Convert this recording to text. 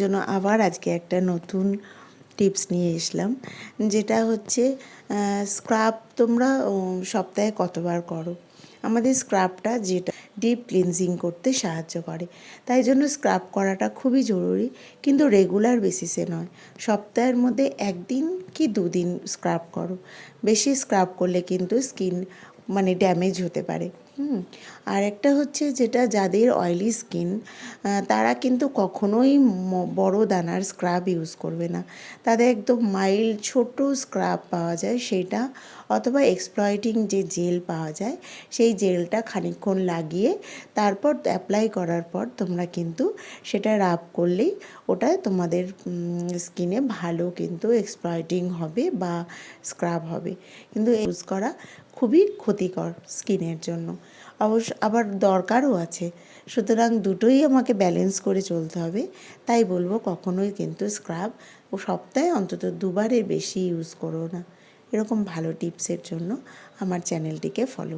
জন্য আবার আজকে একটা নতুন টিপস নিয়ে এসলাম, যেটা হচ্ছে স্ক্রাব তোমরা সপ্তাহে কতবার করো। আমাদের স্ক্রাবটা যেটা ডিপ ক্লিনজিং করতে সাহায্য করে, তাই জন্য স্ক্রাব করাটা খুবই জরুরি, কিন্তু রেগুলার বেসিসে নয়। সপ্তাহের মধ্যে 1 দিন কি 2 দিন স্ক্রাব করো। বেশি স্ক্রাব করলে কিন্তু স্কিন ড্যামেজ হতে পারে। আর একটা হচ্ছে যেটা যাদের অয়েলি স্কিন, তারা কিন্তু কখনোই বড় দানার স্ক্রাব ইউজ করবে না। তাদের একদম মাইল্ড ছোট স্ক্রাব পাওয়া যায় সেটা, অথবা এক্সপ্লয়েটিং যে জেল পাওয়া যায় সেই জেলটা খানিকক্ষণ লাগিয়ে তারপর অ্যাপ্লাই করার পর তোমরা কিন্তু সেটা রাব করলেই ওটা তোমাদের স্কিনে ভালো কিন্তু এক্সপ্লয়েটিং হবে বা স্ক্রাব হবে। কিন্তু ইউজ করা খুবই ক্ষতিকর স্কিনের জন্য, অবশ্য আবার দরকারও আছে। সুতরাং দুটোই আমাকে ব্যালেন্স করে চলতে হবে। তাই বলবো কখনোই কিন্তু স্ক্রাব সপ্তাহে অন্তত 2 বারের বেশি ইউজ করো না। এরকম ভালো টিপসের জন্য আমার চ্যানেলটিকে ফলো